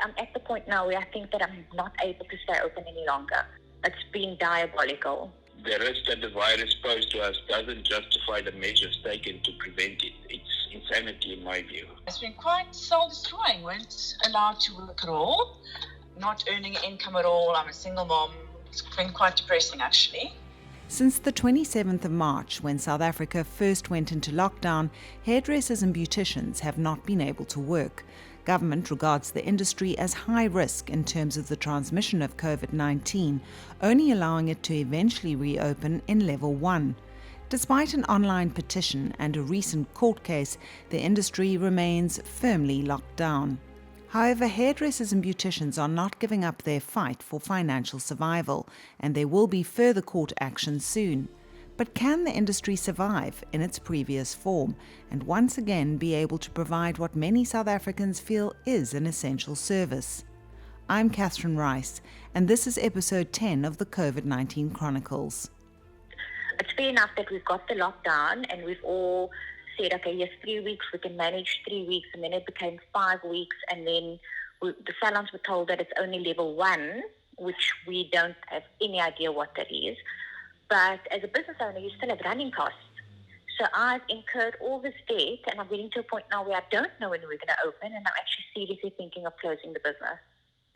I'm at the point now where I think that I'm not able to stay open any longer. It's been diabolical. The risk that the virus posed to us doesn't justify the measures taken to prevent it. It's insanity in my view. It's been quite soul-destroying. Weren't allowed to work at all, not earning income at all. I'm a single mom. It's been quite depressing, actually. Since the 27th of March, when South Africa first went into lockdown, hairdressers and beauticians have not been able to work. Government regards the industry as high risk in terms of the transmission of COVID-19, only allowing it to eventually reopen in level 1. Despite an online petition and a recent court case, the industry remains firmly locked down. However, hairdressers and beauticians are not giving up their fight for financial survival, and there will be further court action soon. But can the industry survive in its previous form and once again be able to provide what many South Africans feel is an essential service? I'm Catherine Rice, and this is episode 10 of the COVID-19 Chronicles. It's fair enough that we've got the lockdown and we've all said, okay, yes, 3 weeks, we can manage 3 weeks, and then it became 5 weeks, and then the salons were told that it's only level 1, which we don't have any idea what that is. But as a business owner, you still have running costs. So I've incurred all this debt, and I'm getting to a point now where I don't know when we're going to open, and I'm actually seriously thinking of closing the business.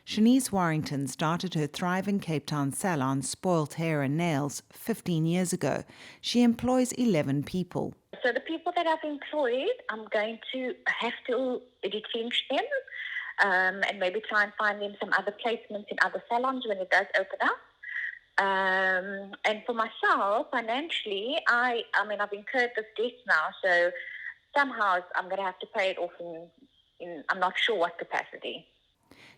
Shanice Warrington started her thriving Cape Town salon, Spoilt Hair and Nails, 15 years ago. She employs 11 people. So the people that I've employed, I'm going to have to retrench them and maybe try and find them some other placements in other salons when it does open up. And for myself, financially, I've incurred this debt now, so somehow I'm going to have to pay it off in I'm not sure what capacity.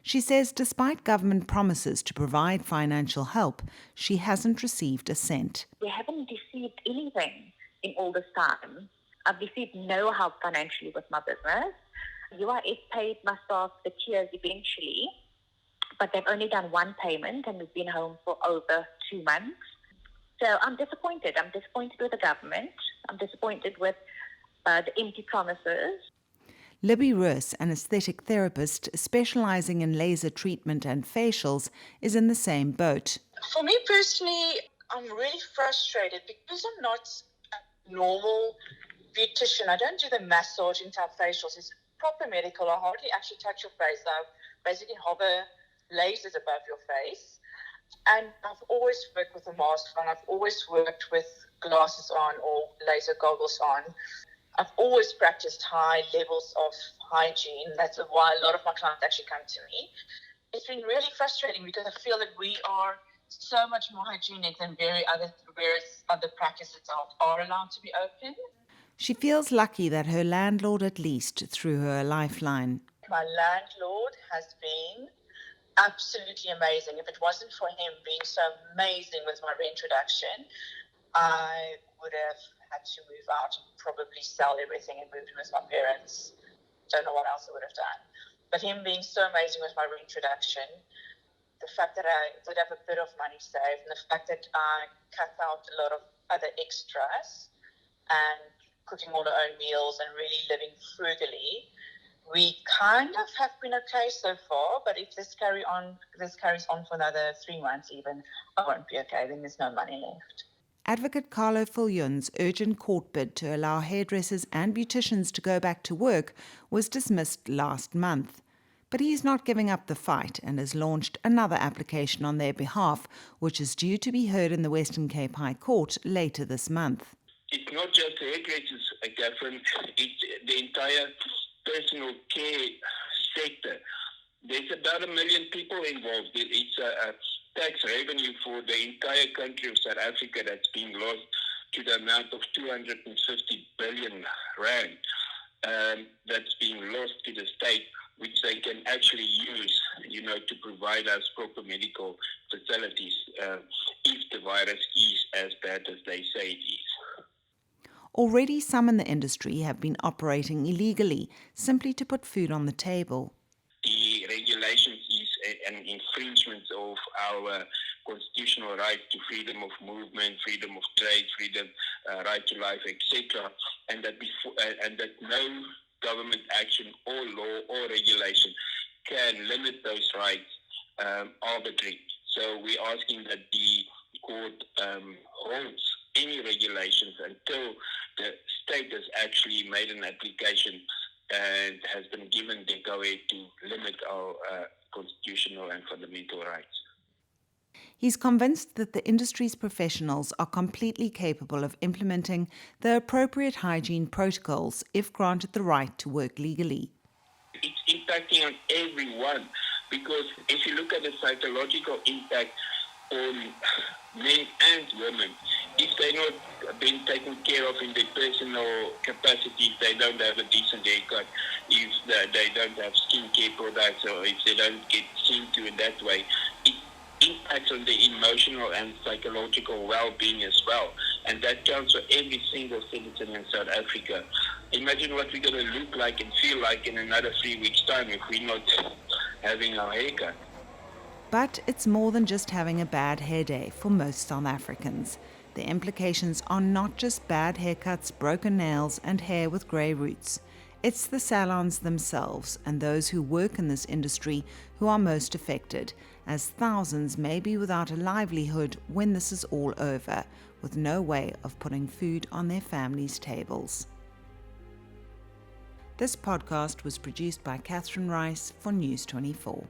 She says despite government promises to provide financial help, she hasn't received a cent. We haven't received anything in all this time. I've received no help financially with my business. UIF paid my staff the tiers eventually, but they've only done one payment and we've been home for over 2 months. So I'm disappointed. I'm disappointed with the government. I'm disappointed with the empty promises. Libby Roos, an aesthetic therapist specializing in laser treatment and facials, is in the same boat. For me personally, I'm really frustrated because I'm not a normal beautician. I don't do the massaging type facials. It's proper medical. I hardly actually touch your face. I basically hover lasers above your face. And I've always worked with a mask on. I've always worked with glasses on or laser goggles on. I've always practiced high levels of hygiene. That's why a lot of my clients actually come to me. It's been really frustrating because I feel that we are so much more hygienic than various other practices are allowed to be open. She feels lucky that her landlord at least threw her a lifeline. My landlord has been absolutely amazing. If it wasn't for him being so amazing with my rent reduction, I would have had to move out and probably sell everything and move in with my parents. Don't know what else I would have done. But him being so amazing with my rent reduction, the fact that I did have a bit of money saved, and the fact that I cut out a lot of other extras and cooking all our own meals and really living frugally, we kind of have been okay so far. But if this carries on for another 3 months even, I won't be okay. Then there's no money left. Advocate Carlo Fullion's urgent court bid to allow hairdressers and beauticians to go back to work was dismissed last month. But he's not giving up the fight and has launched another application on their behalf, which is due to be heard in the Western Cape High Court later this month. It's not just hairdressers, Catherine. It's the entire personal care sector. There's about 1 million people involved. It's a tax revenue for the entire country of South Africa that's being lost to the amount of 250 billion rand that's being lost to the state, which they can actually use, to provide us proper medical facilities if the virus is as bad as they say it is. Already some in the industry have been operating illegally, simply to put food on the table. The regulations is an infringement of our constitutional right to freedom of movement, freedom of trade, freedom, right to life, etc. And that no government action or law or regulation can limit those rights arbitrarily. So we're asking that the court holds any regulations until the state has actually made an application and has been given the go-ahead to limit our constitutional and fundamental rights. He's convinced that the industry's professionals are completely capable of implementing the appropriate hygiene protocols if granted the right to work legally. It's impacting on everyone, because if you look at the psychological impact on men and women, if they're not being taken care of in their personal capacity, if they don't have a decent haircut, if they don't have skincare products, or if they don't get seen to in that way, it impacts on the emotional and psychological well-being as well. And that counts for every single citizen in South Africa. Imagine what we're going to look like and feel like in another 3 weeks' time if we're not having our haircut. But it's more than just having a bad hair day for most South Africans. The implications are not just bad haircuts, broken nails, and hair with grey roots. It's the salons themselves and those who work in this industry who are most affected, as thousands may be without a livelihood when this is all over, with no way of putting food on their families' tables. This podcast was produced by Catherine Rice for News 24.